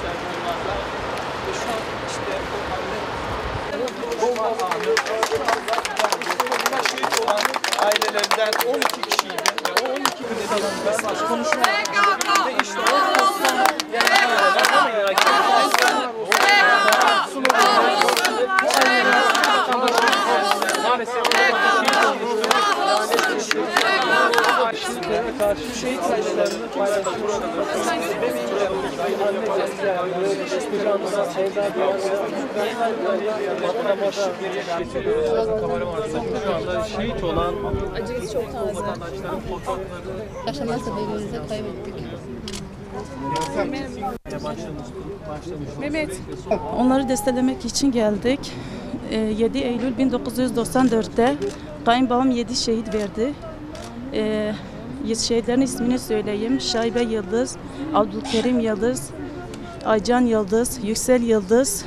gösterdi onlarla. Ve şu an işte o anne bomba anı. Buna şehit olan ailelerden 12 kişiydi. Ve o 12 kişiden konuşmaya ve işte o karşı şehit sayılarını paylaşıyoruz. Bebeğimle annemizle kucağımıza sevda şu anda şehit olan acımız çok taze. Yaşanan sebebimizi kaybettik. Mehmet. Onları desteklemek için geldik. 7 Eylül 1994'te kayınbabam 7 şehit verdi. Şehitlerin ismini söyleyeyim. Şaibe Yıldız, Abdülkerim Yıldız, Aycan Yıldız, Yüksel Yıldız.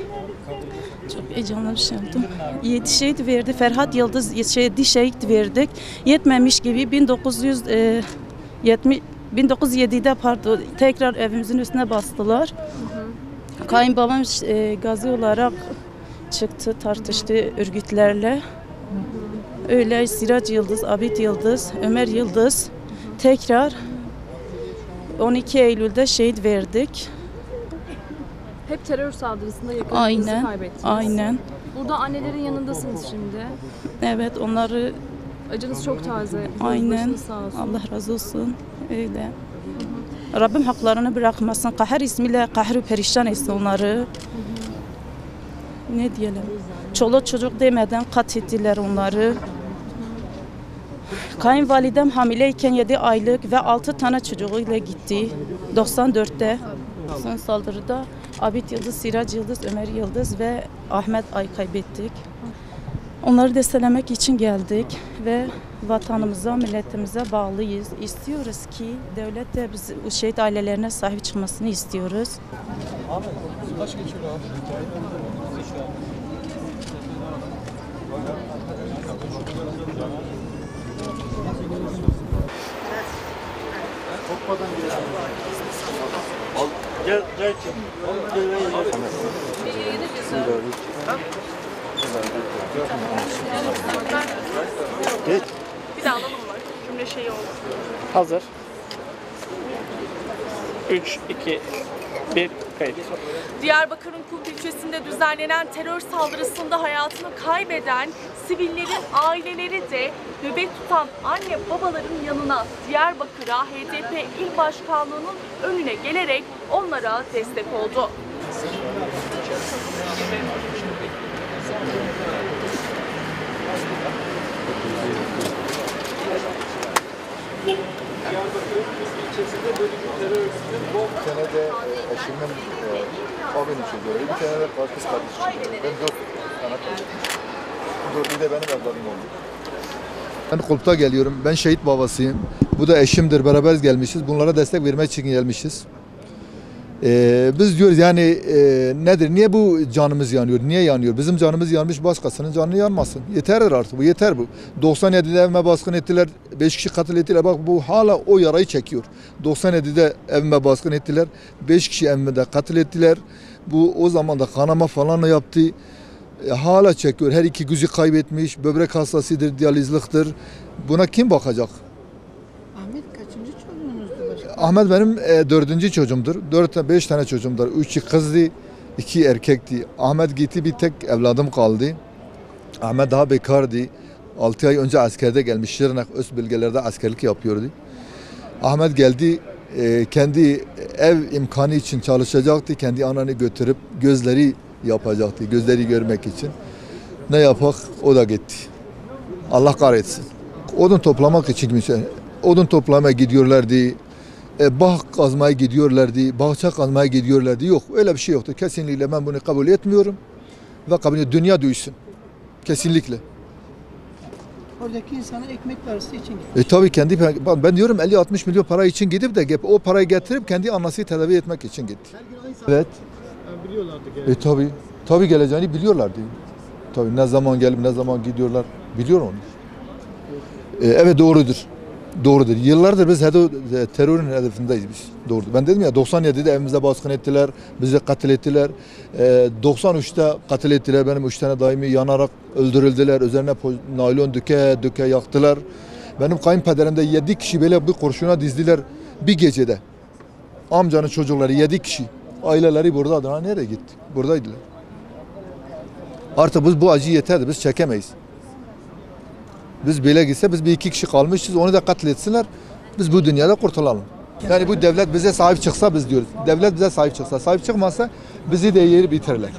Çok heyecanlı bir şey oldu. 7 şehit verdi. Ferhat Yıldız 7 şehit verdik. Yetmemiş gibi 1907'de tekrar evimizin üstüne bastılar. Kayınbabam gazi olarak çıktı, tartıştı örgütlerle. Öyle Sirac Yıldız, Abid Yıldız, Ömer Yıldız tekrar 12 Eylül'de şehit verdik. Hep terör saldırısında yakınlarınızı kaybettiniz. Aynen. Burada annelerin yanındasınız şimdi. Evet, onları acınız çok taze. Aynen. Sağ olsun. Allah razı olsun. Öyle. Rabbim haklarını bırakmasın. Kahir ismiyle kahri perişan etsin onları. Ne diyelim? Çoluk çocuk demeden katlettiler onları. Kayınvalidem hamileyken 7 aylık ve 6 tane çocuğuyla gitti. 94'te son saldırıda Abid Yıldız, Sirac Yıldız, Ömer Yıldız ve Ahmet Ay kaybettik. Onları desteklemek için geldik ve vatanımıza, milletimize bağlıyız. İstiyoruz ki devlet de biz bu şehit ailelerine sahip çıkmasını istiyoruz. Gel. Bir de alalım mı? Cümle şeyi oldu. hazır. 3, 2, 1, kayıt. Diyarbakır'ın Kult ilçesinde düzenlenen terör saldırısında hayatını kaybeden sivillerin aileleri de nöbet tutan anne babaların yanına Diyarbakır'a HDP İl Başkanlığı'nın önüne gelerek onlara destek oldu. Bir tane de eşimin abinin çocuğu, bir tane de kız kardeşi çocuğu. Ben 4 tane çocuğum. 4'ü de benim evladım oldu. Ben Kulp'ta geliyorum. Ben şehit babasıyım. Bu da eşimdir. Beraber gelmişiz. Bunlara destek vermek için gelmişiz. Biz diyoruz yani nedir? Niye bu canımız yanıyor? Niye yanıyor? Bizim canımız yanmış, başkasının canı yanmasın. Yeter artık bu, yeter bu. 97'de evime baskın ettiler, 5 kişi katil ettiler. Bak bu hala o yarayı çekiyor. 97'de evime baskın ettiler, 5 kişi evime de katil ettiler. Bu o zaman da kanama falan yaptı. Hala çekiyor. Her iki gözü kaybetmiş, böbrek hastasıdır, diyalizliktir. Buna kim bakacak? Ahmet kaçıncı çocuğunuzdu başka? Ahmet benim 4. çocuğumdur. 5 tane çocuğumdur. 3'ü kızdı, 2 erkekti. Ahmet gitti, bir tek evladım kaldı. Ahmet daha bekardı. 6 ay önce askerde gelmiş. Şırnak Özbelgeler'de askerlik yapıyordu. Ahmet geldi, kendi ev imkanı için çalışacaktı. Kendi ananı götürüp gözleri yapacaktı. Gözleri görmek için. Ne yapak? O da gitti. Allah kahretsin. Odun toplamak için odun toplamaya gidiyorlardı. Bağ kazmaya gidiyorlardı. Bahçe kazmaya gidiyorlardı. Yok, öyle bir şey yoktu. Kesinlikle ben bunu kabul etmiyorum. Ve kabul dünya duysun. Kesinlikle. Oradaki insana ekmek parası için gidiyor. Tabii kendi, ben diyorum 50-60 milyon para için gidip de o parayı getirip kendi anasını tedavi etmek için gitti. Evet. Biliyorlardı. Tabii geleceğini biliyorlardı. Tabii ne zaman gelip ne zaman gidiyorlar biliyor onu. Evet doğrudur. Doğrudur. Yıllardır biz terörün hedefindeyiz biz. Doğrudur. Ben dedim ya 97'de evimize baskın ettiler, bizi katil ettiler. 93'te katil ettiler. Benim 3 tane daimi yanarak öldürüldüler. Üzerine naylon döke yaktılar. Benim kayınpederimde 7 kişi böyle bir kurşuna dizdiler bir gecede. Amcanın çocukları 7 kişi. Aileleri buradadır. Ha nereye gitti? Buradaydılar. Artık biz bu acı yeterdi. Biz çekemeyiz. Biz böyle gitse biz bir iki kişi kalmışız. Onu da katletsinler. Biz bu dünyada kurtulalım. Yani bu devlet bize sahip çıksa biz diyoruz. Devlet bize sahip çıksa. Sahip çıkmazsa bizi de yeri bitirirler.